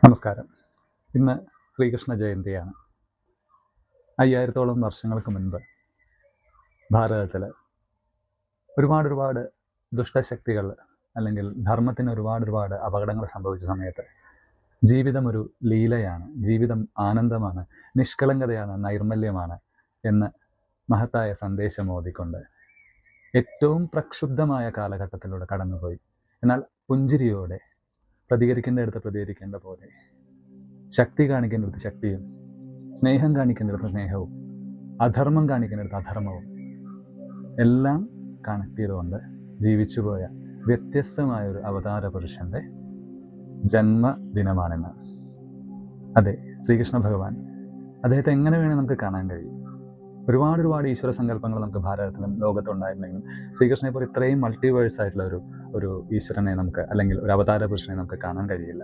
നമസ്കാരം. ഇന്ന് ശ്രീകൃഷ്ണ ജയന്തിയാണ്. 5000-ഓളം വർഷങ്ങൾക്ക് മുൻപ് ഭാരതത്തിൽ ഒരുപാട് ദുഷ്ടശക്തികൾ അല്ലെങ്കിൽ ധർമ്മത്തിന് ഒരുപാട് അപകടങ്ങൾ സംഭവിച്ച സമയത്ത് ജീവിതം ഒരു ലീലയാണ്, ജീവിതം ആനന്ദമാണ്, നിഷ്കളങ്കതയാണ്, നൈർമല്യമാണ് എന്ന് മഹത്തായ സന്ദേശം ഓതിക്കൊണ്ട് ഏറ്റവും പ്രക്ഷുബ്ധമായ കാലഘട്ടത്തിലൂടെ കടന്നുപോയി. എന്നാൽ പുഞ്ചിരിയോടെ പ്രതികരിക്കേണ്ടടുത്ത് പ്രതികരിക്കേണ്ട പോലെ, ശക്തി കാണിക്കേണ്ടടുത്ത് ശക്തിയും, സ്നേഹം കാണിക്കേണ്ടടുത്ത് സ്നേഹവും, അധർമ്മം കാണിക്കേണ്ടടുത്ത് അധർമ്മവും എല്ലാം കണക്ട് ചെയ്തുകൊണ്ട് ജീവിച്ചുപോയ വ്യത്യസ്തമായൊരു അവതാര പുരുഷൻ്റെ ജന്മദിനമാണെന്ന്. അതെ, ശ്രീകൃഷ്ണ ഭഗവാൻ, അദ്ദേഹത്തെ എങ്ങനെ വേണേൽ നമുക്ക് കാണാൻ കഴിയും. ഒരുപാട് ഈശ്വര സങ്കല്പങ്ങൾ നമുക്ക് ഭാരതത്തിലും ലോകത്തുണ്ടായിരുന്നെങ്കിലും ശ്രീകൃഷ്ണനെ പോലെ ഇത്രയും മൾട്ടിവേഴ്സ് ആയിട്ടുള്ള ഒരു ഈശ്വരനെ നമുക്ക്, അല്ലെങ്കിൽ ഒരു അവതാര പുരുഷനെ നമുക്ക് കാണാൻ കഴിയില്ല.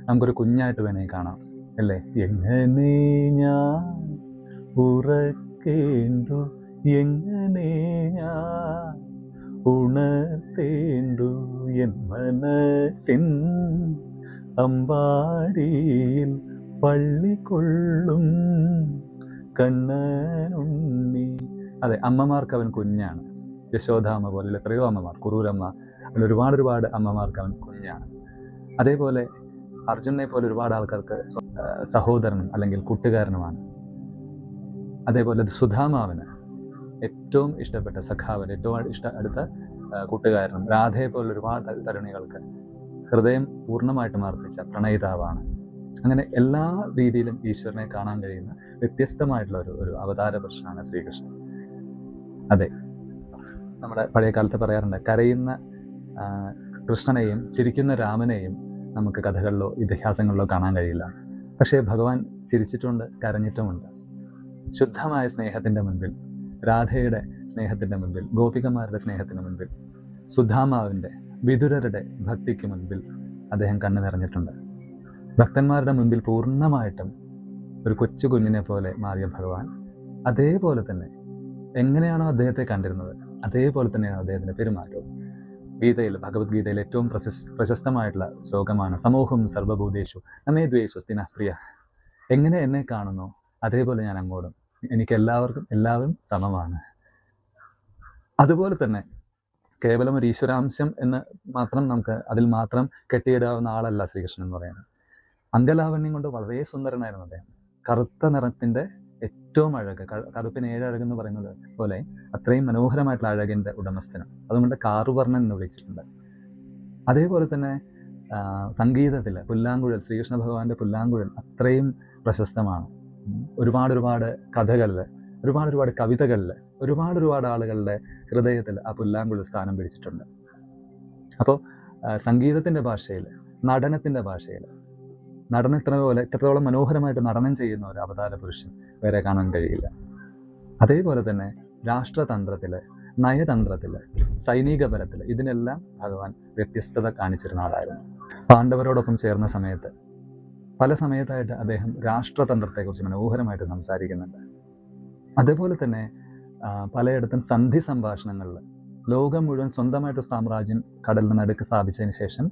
നമുക്കൊരു കുഞ്ഞായിട്ട് വേണമെങ്കിൽ കാണാം, അല്ലേ? എങ്ങനെ ഞാൻ ഉറക്കേണ്ടു, എങ്ങനെ ഞാൻ ഉണർത്തേണ്ടു, എൻ മനസ്സിൻ അമ്പാടിയിൽ പള്ളിക്കൊള്ളും കണ്ണനുണ്ണി. അതെ, അമ്മമാർക്ക് അവൻ കുഞ്ഞാണ്. യശോദാമ്മ പോലെ എത്രയോ അമ്മമാർ, കുറൂരമ്മ, അങ്ങനെ ഒരുപാട് അമ്മമാർക്ക് അവൻ കുഞ്ഞാണ്. അതേപോലെ അർജുനെ പോലെ ഒരുപാട് ആൾക്കാർക്ക് സഹോദരനും അല്ലെങ്കിൽ കൂട്ടുകാരനുമാണ്. അതേപോലെ സുധാമാവിന് ഏറ്റവും ഇഷ്ടപ്പെട്ട സഖാവൻ, ഏറ്റവും അടുത്ത കൂട്ടുകാരനും, രാധയെ പോലെ ഒരുപാട് തരുണികൾക്ക് ഹൃദയം പൂർണ്ണമായിട്ടും അർപ്പിച്ച പ്രണയിതാവാണ്. അങ്ങനെ എല്ലാ രീതിയിലും ഈശ്വരനെ കാണാൻ കഴിയുന്ന വ്യത്യസ്തമായിട്ടുള്ള ഒരു അവതാര പുരുഷനാണ് ശ്രീകൃഷ്ണൻ. അതെ, നമ്മുടെ പഴയ കാലത്ത് പറയാറുണ്ട്, കരയുന്ന കൃഷ്ണനെയും ചിരിക്കുന്ന രാമനെയും നമുക്ക് കഥകളിലോ ഇതിഹാസങ്ങളിലോ കാണാൻ കഴിയില്ല. പക്ഷേ ഭഗവാൻ ചിരിച്ചിട്ടുണ്ട്, കരഞ്ഞിട്ടുമുണ്ട്. ശുദ്ധമായ സ്നേഹത്തിൻ്റെ മുൻപിൽ, രാധയുടെ സ്നേഹത്തിൻ്റെ മുൻപിൽ, ഗോപികമാരുടെ സ്നേഹത്തിന് മുൻപിൽ, സുധാമാവിൻ്റെ, വിതുരരുടെ ഭക്തിക്ക് മുൻപിൽ അദ്ദേഹം കണ്ണു നിറഞ്ഞിട്ടുണ്ട്. ഭക്തന്മാരുടെ മുൻപിൽ പൂർണ്ണമായിട്ടും ഒരു കൊച്ചു കുഞ്ഞിനെ പോലെ മാറിയ ഭഗവാൻ അതേപോലെ തന്നെ എങ്ങനെയാണോ അദ്ദേഹത്തെ കണ്ടിരുന്നത് അതേപോലെ തന്നെയാണ് അദ്ദേഹത്തിൻ്റെ പെരുമാറ്റവും. ഗീതയിൽ, ഭഗവത്ഗീതയിൽ ഏറ്റവും പ്രശസ്തമായിട്ടുള്ള ശ്ലോകമാണ് സമൂഹം സർവഭൂതേഷു നമേ ദ്വേഷു സ്തിനഃ പ്രിയ. എങ്ങനെ എന്നെ കാണുന്നോ അതേപോലെ ഞാൻ അങ്ങോട്ടും, എനിക്ക് എല്ലാവരും സമമാണ്. അതുപോലെ തന്നെ കേവലം ഒരു ഈശ്വരാംശം എന്ന് മാത്രം നമുക്ക് അതിൽ മാത്രം കെട്ടിയിടാവുന്ന ആളല്ല ശ്രീകൃഷ്ണൻ എന്ന് പറയുന്നത്. അംഗലാവണ്യം കൊണ്ട് വളരെ സുന്ദരനായിരുന്നു അദ്ദേഹം. കറുത്ത നിറത്തിൻ്റെ ഏറ്റവും അഴക്, കറുപ്പിന് 7 അഴകെന്ന് പറയുന്നത് പോലെ അത്രയും മനോഹരമായിട്ടുള്ള അഴകിൻ്റെ ഉടമസ്ഥനം. അതുകൊണ്ട് കാറുവർണ്ണൻ എന്ന് വിളിച്ചിട്ടുണ്ട്. അതേപോലെ തന്നെ സംഗീതത്തിൽ പുല്ലാങ്കുഴൽ, ശ്രീകൃഷ്ണ ഭഗവാന്റെ പുല്ലാങ്കുഴൽ അത്രയും പ്രശസ്തമാണ്. ഒരുപാട് കഥകളിൽ, ഒരുപാട് കവിതകളിൽ, ഒരുപാട് ആളുകളുടെ ഹൃദയത്തിൽ ആ പുല്ലാങ്കുഴൽ സ്ഥാനം പിടിച്ചിട്ടുണ്ട്. അപ്പോൾ സംഗീതത്തിൻ്റെ ഭാഷയിൽ, നടനത്തിൻ്റെ ഭാഷയിൽ, നടനം ഇത്രത്തോളം മനോഹരമായിട്ട് നടനം ചെയ്യുന്ന ഒരു അവതാര പുരുഷൻ വേറെ കാണാൻ കഴിയില്ല. അതേപോലെ തന്നെ രാഷ്ട്രതന്ത്രത്തിൽ, നയതന്ത്രത്തിൽ, സൈനിക ബലത്തിൽ, ഇതിനെല്ലാം ഭഗവാൻ വ്യത്യസ്തത കാണിച്ചിരുന്ന ആളായിരുന്നു. പാണ്ഡവരോടൊപ്പം ചേർന്ന സമയത്ത് പല സമയത്തായിട്ട് അദ്ദേഹം രാഷ്ട്രതന്ത്രത്തെക്കുറിച്ച് മനോഹരമായിട്ട് സംസാരിക്കുന്നുണ്ട്. അതേപോലെ തന്നെ പലയിടത്തും സന്ധി സംഭാഷണങ്ങളിൽ ലോകം മുഴുവൻ സ്വന്തമായിട്ട് സാമ്രാജ്യം കടലിന് നടുക്ക് സ്ഥാപിച്ചതിന് ശേഷം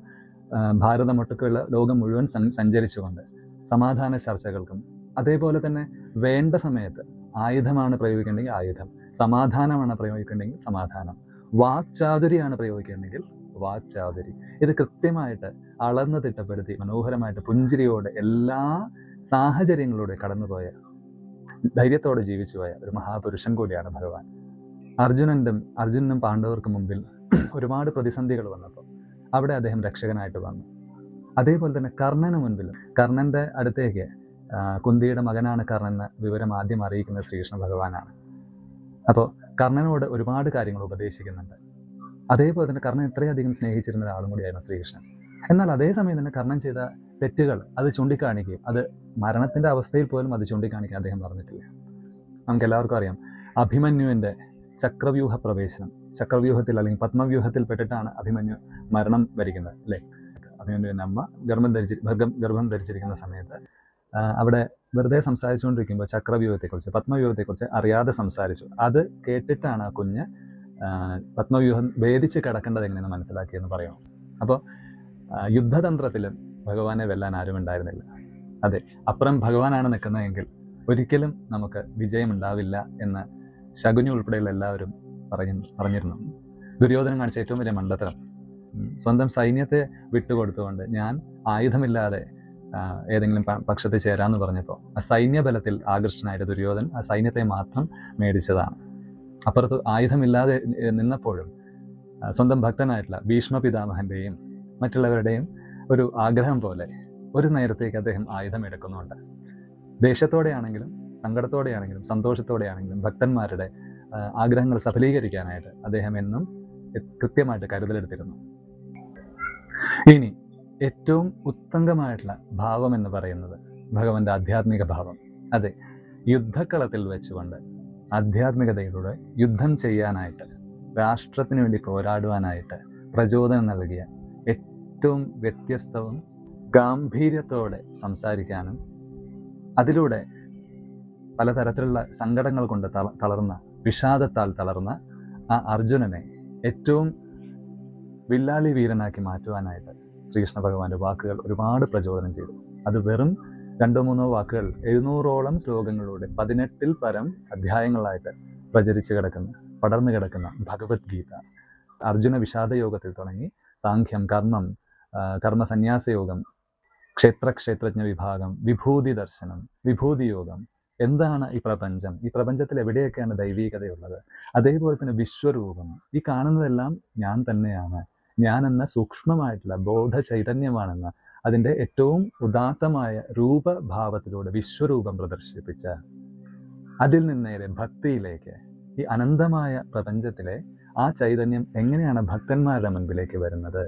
ഭാരതമൊട്ടുക്കുള്ള ലോകം മുഴുവൻ സഞ്ചരിച്ചുകൊണ്ട് സമാധാന ചർച്ചകൾക്കും, അതേപോലെ തന്നെ വേണ്ട സമയത്ത് ആയുധമാണ് പ്രയോഗിക്കേണ്ടെങ്കിൽ ആയുധം, സമാധാനമാണ് പ്രയോഗിക്കേണ്ടെങ്കിൽ സമാധാനം, വാക്ചാതുരിയാണ് പ്രയോഗിക്കേണ്ടെങ്കിൽ വാക്ചാതുരി, ഇത് കൃത്യമായിട്ട് അളന്ന് തിട്ടപ്പെടുത്തി മനോഹരമായിട്ട് പുഞ്ചിരിയോടെ എല്ലാ സാഹചര്യങ്ങളിലൂടെ കടന്നുപോയ, ധൈര്യത്തോടെ ജീവിച്ചുപോയ ഒരു മഹാപുരുഷൻ കൂടിയാണ് ഭഗവാൻ. അർജുനനും പാണ്ഡവർക്കും മുമ്പിൽ ഒരുപാട് പ്രതിസന്ധികൾ വന്നപ്പോൾ അവിടെ അദ്ദേഹം രക്ഷകനായിട്ട് വന്നു. അതേപോലെ തന്നെ കർണന് മുൻപിലും, കർണൻ്റെ അടുത്തേക്ക് കുന്തിയുടെ മകനാണ് കർണൻ എന്ന വിവരം ആദ്യം അറിയിക്കുന്നത് ശ്രീകൃഷ്ണ ഭഗവാനാണ്. അപ്പോൾ കർണനോട് ഒരുപാട് കാര്യങ്ങൾ ഉപദേശിക്കുന്നുണ്ട്. അതേപോലെ തന്നെ കർണൻ ഇത്രയധികം സ്നേഹിച്ചിരുന്ന ഒരാളും കൂടിയായിരുന്നു ശ്രീകൃഷ്ണൻ. എന്നാൽ അതേസമയം തന്നെ കർണൻ ചെയ്ത തെറ്റുകൾ അത് ചൂണ്ടിക്കാണിക്കുകയും, അത് മരണത്തിൻ്റെ അവസ്ഥയിൽ പോലും അത് ചൂണ്ടിക്കാണിക്കാൻ അദ്ദേഹം പറഞ്ഞിട്ടില്ല. നമുക്ക് എല്ലാവർക്കും അറിയാം, അഭിമന്യുവിൻ്റെ ചക്രവ്യൂഹ പ്രവേശനം, ചക്രവ്യൂഹത്തിൽ അല്ലെങ്കിൽ പത്മവ്യൂഹത്തിൽ പെട്ടിട്ടാണ് അഭിമന്യു മരണം വരിക്കുന്നത്, അല്ലേ? അഭിമന്യുവിൻ്റെ അമ്മ ഗർഭം ധരിച്ചിരിക്കുന്ന സമയത്ത് അവിടെ വെറുതെ സംസാരിച്ചുകൊണ്ടിരിക്കുമ്പോൾ ചക്രവ്യൂഹത്തെക്കുറിച്ച്, പത്മവ്യൂഹത്തെക്കുറിച്ച് അറിയാതെ സംസാരിച്ചു. അത് കേട്ടിട്ടാണ് ആ കുഞ്ഞ് പത്മവ്യൂഹം ഭേദിച്ച് കിടക്കേണ്ടത് എങ്ങനെയെന്ന് മനസ്സിലാക്കിയെന്ന് പറയുന്നു. അപ്പോൾ യുദ്ധതന്ത്രത്തിലും ഭഗവാനെ വെല്ലാൻ ആരും ഉണ്ടായിരുന്നില്ല. അതെ, അപ്പുറം ഭഗവാനാണ് നിൽക്കുന്നതെങ്കിൽ ഒരിക്കലും നമുക്ക് വിജയമുണ്ടാവില്ല എന്ന് ശകുനി ഉൾപ്പെടെയുള്ള എല്ലാവരും പറഞ്ഞിരുന്നു. ദുര്യോധനൻ കാണിച്ച ഏറ്റവും വലിയ മണ്ടത്തരം, സ്വന്തം സൈന്യത്തെ വിട്ടുകൊടുത്തുകൊണ്ട് ഞാൻ ആയുധമില്ലാതെ ഏതെങ്കിലും പക്ഷത്തിൽ ചേരാമെന്ന് പറഞ്ഞപ്പോൾ ആ സൈന്യബലത്തിൽ ആകൃഷ്ടനായിട്ട് ദുര്യോധനൻ ആ സൈന്യത്തെ മാത്രം മേടിച്ചതാണ്. അപ്പുറത്ത് ആയുധമില്ലാതെ നിന്നപ്പോഴും സ്വന്തം ഭക്തനായിട്ടുള്ള ഭീഷ്മ പിതാമഹൻ്റെയും മറ്റുള്ളവരുടെയും ഒരു ആഗ്രഹം പോലെ ഒരു നേരത്തേക്ക് അദ്ദേഹം ആയുധം എടുക്കുന്നുണ്ട്. ദേഷ്യത്തോടെയാണെങ്കിലും സങ്കടത്തോടെയാണെങ്കിലും സന്തോഷത്തോടെയാണെങ്കിലും ഭക്തന്മാരുടെ ആഗ്രഹങ്ങൾ സഫലീകരിക്കാനായിട്ട് അദ്ദേഹം എന്നും കൃത്യമായിട്ട് കരുതലെടുത്തിരുന്നു. ഇനി ഏറ്റവും ഉത്തംഗമായിട്ടുള്ള ഭാവം എന്ന് പറയുന്നത് ഭഗവാന്റെ ആധ്യാത്മിക ഭാവം. അതെ, യുദ്ധക്കളത്തിൽ വെച്ചുകൊണ്ട് ആധ്യാത്മികതയിലൂടെ യുദ്ധം ചെയ്യാനായിട്ട്, രാഷ്ട്രത്തിന് വേണ്ടി പോരാടുവാനായിട്ട് പ്രചോദനം നൽകിയ ഏറ്റവും വ്യത്യസ്തവും ഗാംഭീര്യത്തോടെ സംസാരിക്കാനും അതിലൂടെ പലതരത്തിലുള്ള സങ്കടങ്ങൾ കൊണ്ട് തളർന്ന, വിഷാദത്താൽ തളർന്ന ആ അർജുനനെ ഏറ്റവും വില്ലാളി വീരനാക്കി മാറ്റുവാനായിട്ട് ശ്രീകൃഷ്ണ ഭഗവാന്റെ വാക്കുകൾ ഒരുപാട് പ്രചോദനം ചെയ്തു. അത് വെറും 2-3 വാക്കുകൾ 700ഓളം ശ്ലോകങ്ങളിലൂടെ 18-ൽ പരം അധ്യായങ്ങളായിട്ട് പടർന്നു കിടക്കുന്ന ഭഗവത്ഗീത, അർജുന വിഷാദയോഗത്തിൽ തുടങ്ങി സാഖ്യം, കർമ്മസന്യാസയോഗം, ക്ഷേത്രജ്ഞ വിഭാഗം, വിഭൂതി ദർശനം, വിഭൂതി യോഗം, എന്താണ് ഈ പ്രപഞ്ചം, ഈ പ്രപഞ്ചത്തിൽ എവിടെയൊക്കെയാണ് ദൈവീകതയുള്ളത്, അതേപോലെ തന്നെ വിശ്വരൂപം, ഈ കാണുന്നതെല്ലാം ഞാൻ തന്നെയാണ്, ഞാനെന്ന സൂക്ഷ്മമായിട്ടുള്ള ബോധ ചൈതന്യമാണെന്ന് അതിൻ്റെ ഏറ്റവും ഉദാത്തമായ രൂപഭാവത്തിലൂടെ വിശ്വരൂപം പ്രദർശിപ്പിച്ച, അതിൽ നിന്നേറെ ഭക്തിയിലേക്ക്, ഈ അനന്തമായ പ്രപഞ്ചത്തിലെ ആ ചൈതന്യം എങ്ങനെയാണ് ഭക്തന്മാരുടെ മുൻപിലേക്ക് വരുന്നത്,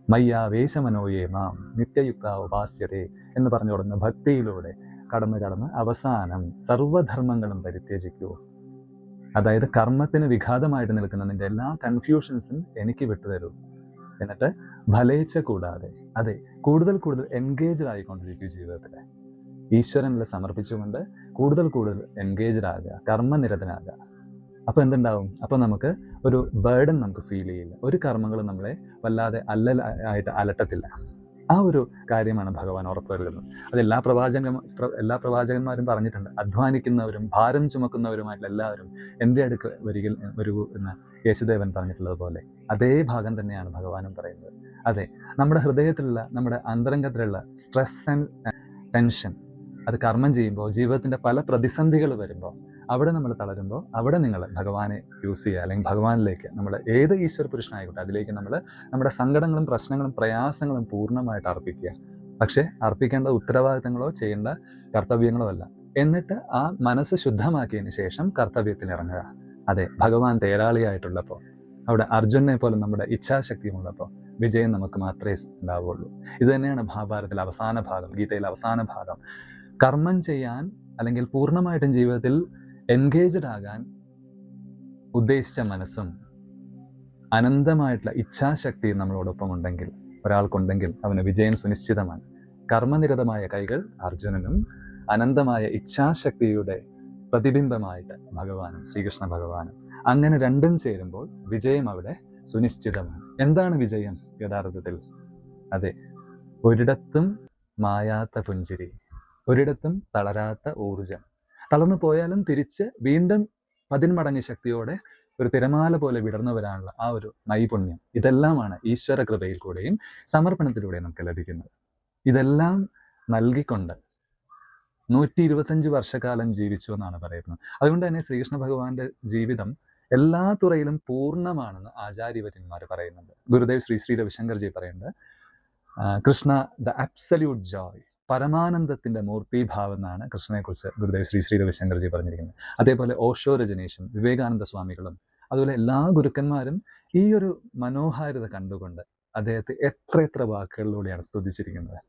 മയ്യാവേശമനോയേ മാം നിത്യയുക്ത ഉപാസ്യതേ എന്ന് പറഞ്ഞു തുടങ്ങുന്ന ഭക്തിയിലൂടെ കടന്ന് അവസാനം സർവധർമ്മങ്ങളും പരിത്യജിക്കൂ. അതായത് കർമ്മത്തിന് വിഘാതമായിട്ട് നിൽക്കുന്ന നിന്റെ എല്ലാ കൺഫ്യൂഷൻസും എനിക്ക് വിട്ടുതരൂ. എന്നിട്ട് ഫലേച്ഛ കൂടാതെ, അതെ, കൂടുതൽ എൻഗേജ്ഡ് ആയിക്കൊണ്ടിരിക്കും ജീവിതത്തിൽ. ഈശ്വരനിൽ സമർപ്പിച്ചുകൊണ്ട് കൂടുതൽ എൻഗേജ്ഡ് ആകുക, കർമ്മനിരതനാകുക. അപ്പോൾ എന്തുണ്ടാവും? അപ്പോൾ നമുക്ക് ഒരു ബേർഡൻ നമുക്ക് ഫീൽ ചെയ്യില്ല. ഒരു കർമ്മങ്ങളും നമ്മളെ വല്ലാതെ ആയിട്ട് അലട്ടത്തില്ല. ആ ഒരു കാര്യമാണ് ഭഗവാൻ ഉറപ്പുവരുന്നത്. അത് എല്ലാ പ്രവാചകന്മാരും പറഞ്ഞിട്ടുണ്ട്. അധ്വാനിക്കുന്നവരും ഭാരം ചുമക്കുന്നവരുമായിട്ടുള്ള എല്ലാവരും എൻ്റെ അടുക്ക് വരൂ എന്ന് യേശുദേവൻ പറഞ്ഞിട്ടുള്ളത് പോലെ അതേ ഭാഗം തന്നെയാണ് ഭഗവാനും പറയുന്നത്. അതെ, നമ്മുടെ ഹൃദയത്തിലുള്ള, നമ്മുടെ അന്തരംഗത്തിലുള്ള സ്ട്രെസ് ആൻഡ് ടെൻഷൻ, അത് കർമ്മം ചെയ്യുമ്പോൾ, ജീവിതത്തിൻ്റെ പല പ്രതിസന്ധികൾ വരുമ്പോൾ, അവിടെ നമ്മൾ തളരുമ്പോൾ, അവിടെ നിങ്ങൾ ഭഗവാനെ യൂസ് ചെയ്യുക, അല്ലെങ്കിൽ ഭഗവാനിലേക്ക്, നമ്മൾ ഏത് ഈശ്വര പുരുഷനായിക്കോട്ടെ അതിലേക്ക് നമ്മൾ നമ്മുടെ സങ്കടങ്ങളും പ്രശ്നങ്ങളും പ്രയാസങ്ങളും പൂർണ്ണമായിട്ട് അർപ്പിക്കുക. പക്ഷേ അർപ്പിക്കേണ്ട ഉത്തരവാദിത്തങ്ങളോ ചെയ്യേണ്ട കർത്തവ്യങ്ങളോ അല്ല. എന്നിട്ട് ആ മനസ്സ് ശുദ്ധമാക്കിയതിന് ശേഷം കർത്തവ്യത്തിൽ ഇറങ്ങുക. അതെ, ഭഗവാൻ തേരാളിയായിട്ടുള്ളപ്പോൾ, അവിടെ അർജുനെ പോലെ നമ്മുടെ ഇച്ഛാശക്തിയുമുള്ളപ്പോൾ വിജയം നമുക്ക് മാത്രമേ ഉണ്ടാവുകയുള്ളൂ. ഇത് തന്നെയാണ് മഹാഭാരതത്തിലെ അവസാന ഭാഗം, ഗീതയിലെ അവസാന ഭാഗം. കർമ്മം ചെയ്യാൻ അല്ലെങ്കിൽ പൂർണ്ണമായിട്ടും ജീവിതത്തിൽ എൻഗേജ്ഡ് ആകാൻ ഉദ്ദേശിച്ച മനസ്സും അനന്തമായിട്ടുള്ള ഇച്ഛാശക്തിയും നമ്മളോടൊപ്പം ഉണ്ടെങ്കിൽ, ഒരാൾക്കുണ്ടെങ്കിൽ അവന് വിജയം സുനിശ്ചിതമാണ്. കർമ്മനിരതമായ കൈകൾ അർജുനനും അനന്തമായ ഇച്ഛാശക്തിയുടെ പ്രതിബിംബമായിട്ട് ഭഗവാനും, ശ്രീകൃഷ്ണ ഭഗവാനും. അങ്ങനെ രണ്ടും ചേരുമ്പോൾ വിജയം അവിടെ സുനിശ്ചിതമാണ്. എന്താണ് വിജയം യഥാർത്ഥത്തിൽ? അതെ, ഒരിടത്തും മായാത്ത പുഞ്ചിരി, ഒരിടത്തും തളരാത്ത ഊർജം. തളർന്നു പോയാലും തിരിച്ച് വീണ്ടും 10 മടങ്ങ് ശക്തിയോടെ ഒരു തിരമാല പോലെ വിടർന്നു വരാനുള്ള ആ ഒരു നൈപുണ്യം, ഇതെല്ലാമാണ് ഈശ്വര കൃപയിൽ കൂടെയും സമർപ്പണത്തിലൂടെയും നമുക്ക് ലഭിക്കുന്നത്. ഇതെല്ലാം നൽകിക്കൊണ്ട് 125 വർഷക്കാലം ജീവിച്ചു എന്നാണ് പറയുന്നത്. അതുകൊണ്ട് തന്നെ ശ്രീകൃഷ്ണ ഭഗവാന്റെ ജീവിതം എല്ലാ തുറയിലും പൂർണ്ണമാണെന്ന് ആചാര്യവര്യന്മാർ പറയുന്നുണ്ട്. ഗുരുദേവ് ശ്രീ രവിശങ്കർജി പറയുന്നത്, കൃഷ്ണ ദ അബ്സല്യൂട്ട് ജോയ്, പരമാനന്ദത്തിൻ്റെ മൂർത്തിഭാവം എന്നാണ് കൃഷ്ണനെക്കുറിച്ച് ഗുരുദേവ് ശ്രീ രവിശങ്കർജി പറഞ്ഞിരിക്കുന്നത്. അതേപോലെ ഓഷോ രജനീഷും വിവേകാനന്ദ സ്വാമികളും അതുപോലെ എല്ലാ ഗുരുക്കന്മാരും ഈ ഒരു മനോഹാരിത കണ്ടുകൊണ്ട് അദ്ദേഹത്തെ എത്ര വാക്കുകളിലൂടെയാണ് സ്തുതിച്ചിരിക്കുന്നത്.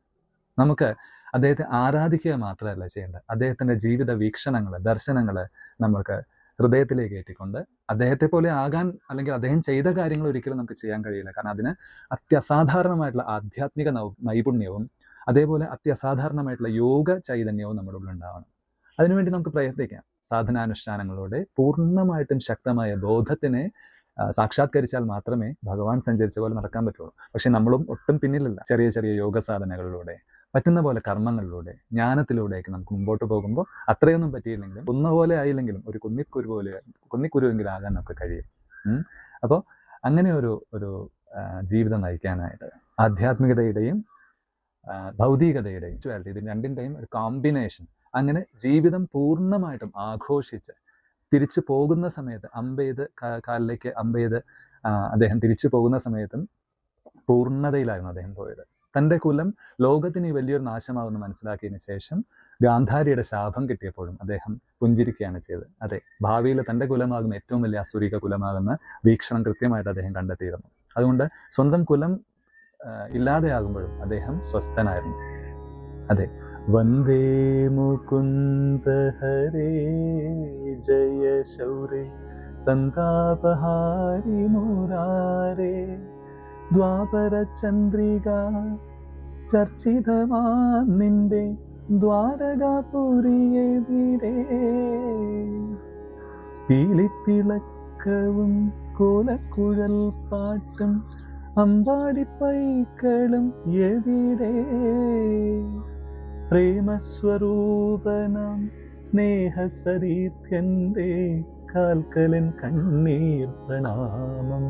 നമുക്ക് അദ്ദേഹത്തെ ആരാധിക്കുക മാത്രമല്ല ചെയ്യേണ്ടത്, അദ്ദേഹത്തിൻ്റെ ജീവിത വീക്ഷണങ്ങൾ, ദർശനങ്ങൾ നമ്മൾക്ക് ഹൃദയത്തിലേക്ക് ഏറ്റിക്കൊണ്ട് അദ്ദേഹത്തെ പോലെ ആകാൻ, അല്ലെങ്കിൽ അദ്ദേഹം ചെയ്ത കാര്യങ്ങൾ ഒരിക്കലും നമുക്ക് ചെയ്യാൻ കഴിയില്ല. കാരണം അതിന് അത്യസാധാരണമായിട്ടുള്ള ആധ്യാത്മിക നൈപുണ്യവും അതേപോലെ അത്യസാധാരണമായിട്ടുള്ള യോഗ ചൈതന്യവും നമ്മുടെ ഉള്ളിൽ ഉണ്ടാവണം. അതിനുവേണ്ടി നമുക്ക് പ്രയത്നിക്കാം. സാധനാനുഷ്ഠാനങ്ങളോടെ പൂർണ്ണമായിട്ടും ശക്തമായ ബോധത്തിനെ സാക്ഷാത്കരിച്ചാൽ മാത്രമേ ഭഗവാൻ സഞ്ചരിച്ച പോലെ നടക്കാൻ പറ്റുള്ളൂ. പക്ഷെ നമ്മളും ഒട്ടും പിന്നിലല്ല. ചെറിയ ചെറിയ യോഗ സാധനകളിലൂടെ, പറ്റുന്ന പോലെ കർമ്മങ്ങളിലൂടെ, ജ്ഞാനത്തിലൂടെയൊക്കെ നമുക്ക് മുമ്പോട്ട് പോകുമ്പോൾ അത്രയൊന്നും പറ്റിയില്ലെങ്കിലും പോലെ ആയില്ലെങ്കിലും ഒരു കുന്നിക്കുരുവെങ്കിലും ആകാൻ നമുക്ക് കഴിയും. അപ്പോൾ അങ്ങനെ ഒരു ജീവിതം നയിക്കാനായിട്ട് ആധ്യാത്മികതയുടെയും ഭൗതികതയുടെയും ഇത് രണ്ടിൻ്റെയും ഒരു കോമ്പിനേഷൻ, അങ്ങനെ ജീവിതം പൂർണ്ണമായിട്ടും ആഘോഷിച്ച് തിരിച്ചു പോകുന്ന സമയത്ത് കാലിലേക്ക് അമ്പെയ്ത് അദ്ദേഹം തിരിച്ചു പോകുന്ന സമയത്തും പൂർണ്ണതയിലായിരുന്നു അദ്ദേഹം പോയത്. തൻ്റെ കുലം ലോകത്തിന് വലിയൊരു നാശമാകുമെന്ന് മനസ്സിലാക്കിയതിന് ശേഷം ഗാന്ധാരിയുടെ ശാപം കിട്ടിയപ്പോഴും അദ്ദേഹം പുഞ്ചിരിക്കുകയാണ് ചെയ്തത്. അതെ, ഭാവിയിൽ തൻ്റെ കുലമാകും ഏറ്റവും വലിയ അസുരിക കുലമാകുന്ന വീക്ഷണം കൃത്യമായിട്ട് അദ്ദേഹം കണ്ടെത്തിയിരുന്നു. അതുകൊണ്ട് സ്വന്തം കുലം ഇല്ലാതെയാകുമ്പോഴും അദ്ദേഹം സ്വസ്ഥനായിരുന്നു. അതെ, വന്ദേ മുകുന്ദ ഹരേ ജയ ശൗരേ സന്താപഹാരി മുരാരേ ദ്വാപര ചന്ദ്രിക ചർച്ചിതമാ നിന്റെ ദ്വാരകാപുരിയെതിരേ പീലിത്തിളക്കവും കോലക്കുഴൽ പാട്ടും അമ്പാടിപ്പൈക്കളും എവിടെ പ്രേമസ്വരൂപനാം സ്നേഹസരീത്യന്റെ കാൽക്കലൻ കണ്ണീർ പ്രണാമം.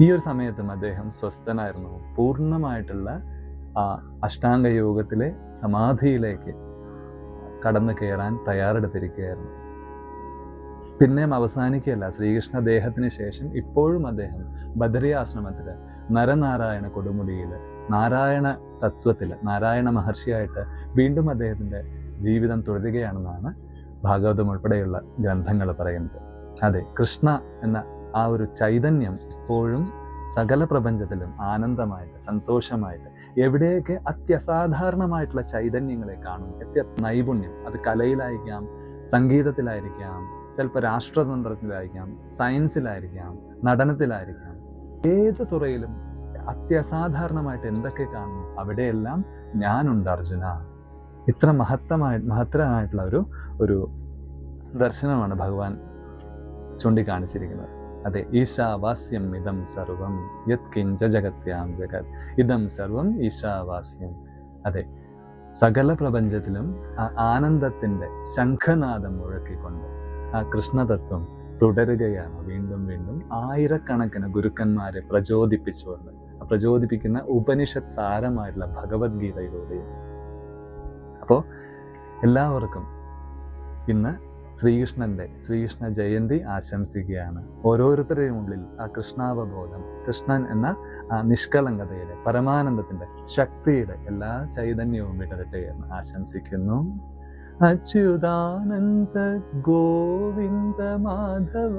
ഈ ഒരു സമയത്തും അദ്ദേഹം സ്വസ്ഥനായിരുന്നു. പൂർണ്ണമായിട്ടുള്ള ആ അഷ്ടാംഗ യോഗത്തിലെ സമാധിയിലേക്ക് കടന്നു കയറാൻ തയ്യാറെടുത്തിരിക്കുകയായിരുന്നു. പിന്നെയും അവസാനിക്കുകയല്ല. ശ്രീകൃഷ്ണ ദേഹത്തിന് ശേഷം ഇപ്പോഴും അദ്ദേഹം ബദരി ആശ്രമത്തിൽ നരനാരായണ കൊടുമുടിയിൽ നാരായണ തത്വത്തിൽ നാരായണ മഹർഷിയായിട്ട് വീണ്ടും അദ്ദേഹത്തിൻ്റെ ജീവിതം തുടരുകയാണെന്നാണ് ഭാഗവതം ഉൾപ്പെടെയുള്ള ഗ്രന്ഥങ്ങൾ പറയുന്നത്. അതെ, കൃഷ്ണ എന്ന ആ ഒരു ചൈതന്യം ഇപ്പോഴും സകല പ്രപഞ്ചത്തിലും ആനന്ദമായിട്ട് സന്തോഷമായിട്ട് എവിടെയൊക്കെ അത്യസാധാരണമായിട്ടുള്ള ചൈതന്യങ്ങളെ കാണും, നൈപുണ്യം, അത് കലയിലായിരിക്കാം, സംഗീതത്തിലായിരിക്കാം, ചിലപ്പോൾ രാഷ്ട്രതന്ത്രത്തിലായിരിക്കാം, സയൻസിലായിരിക്കാം, നടനത്തിലായിരിക്കാം, ഏത് തുറയിലും അത്യസാധാരണമായിട്ട് എന്തൊക്കെ കാണുന്നു അവിടെയെല്ലാം ഞാനുണ്ട് അർജുന. ഇത്ര മഹത്തരമായിട്ടുള്ള ഒരു ദർശനമാണ് ഭഗവാൻ ചൂണ്ടിക്കാണിച്ചിരിക്കുന്നത്. അതെ, ഈശാവാസ്യം ഇദം സർവം യത് കിഞ്ച ജഗത്യാം ജഗത് ഇദം സർവം ഈശാവാസ്യം. അതെ, സകല പ്രപഞ്ചത്തിലും ആ ആനന്ദത്തിൻ്റെ ശംഖനാദം മുഴക്കിക്കൊണ്ട് ആ കൃഷ്ണതത്വം തുടരുകയാണ് വീണ്ടും വീണ്ടും ആയിരക്കണക്കിന് ഗുരുക്കന്മാരെ പ്രചോദിപ്പിച്ചുകൊണ്ട് പ്രചോദിപ്പിക്കുന്ന ഉപനിഷത്ത് സാരമായിട്ടുള്ള ഭഗവത്ഗീതയിലൂടെയും. അപ്പോൾ എല്ലാവർക്കും ഇന്ന് ശ്രീകൃഷ്ണ ജയന്തി ആശംസിക്കുകയാണ്. ഓരോരുത്തരുടെയും ഉള്ളിൽ ആ കൃഷ്ണാവബോധം, കൃഷ്ണൻ എന്ന ആ നിഷ്കളങ്കതയുടെ പരമാനന്ദത്തിൻ്റെ ശക്തിയുടെ എല്ലാ ചൈതന്യവും വിടരട്ടെ എന്ന് ആശംസിക്കുന്നു. അച്യുതാനന്ദ ഗോവിന്ദ മാധവ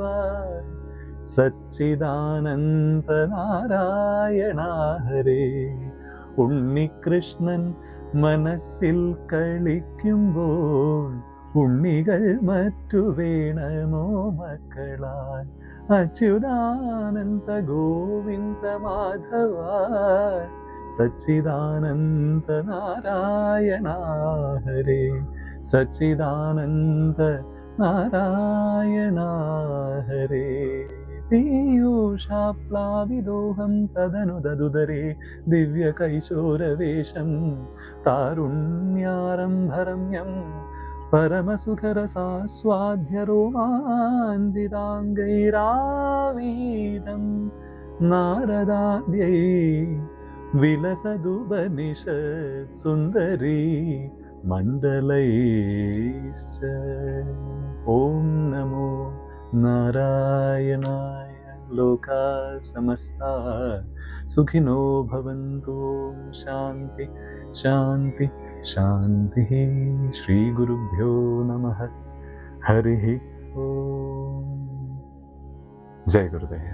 സച്ചിദാനന്ദ നാരായണ ഹരേ. ഉണ്ണികൃഷ്ണൻ മനസ്സിൽ കളിക്കുമ്പോൾ ഉണ്ണികൾ മറ്റു വേണമോ മക്കളാൽ. അച്യുതാനന്ദ ഗോവിന്ദ മാധവ സച്ചിദാനന്ദ നാരായണ ഹരേ. സച്ചിദാനന്ദ നാരായണ ഹരേ. പീയൂഷാപ്ലാവിദോഹം തദനുദതുദരേ ദിവ്യകൈശോരവേഷം താരുണ്യാരംഭരമ്യം പരമസുഖരസാസ്വാദ്യരോമാഞ്ചിതാംഗൈരാവീതം നാരദാദ്യൈ വിലസദുപനിഷത് സുന്ദരീ മണ്ഡലൈശ്ച. ഓം നമോ നാരായണായ. ലോകാ സമസ്താ സുഖിനോ ഭവന്തു. ശാന്തി ശാന്തി ശാന്തി. ശ്രീ ഗുരുഭ്യോ നമഃ. ഹരി ഓം. ജയ ഗുരുദേവ്.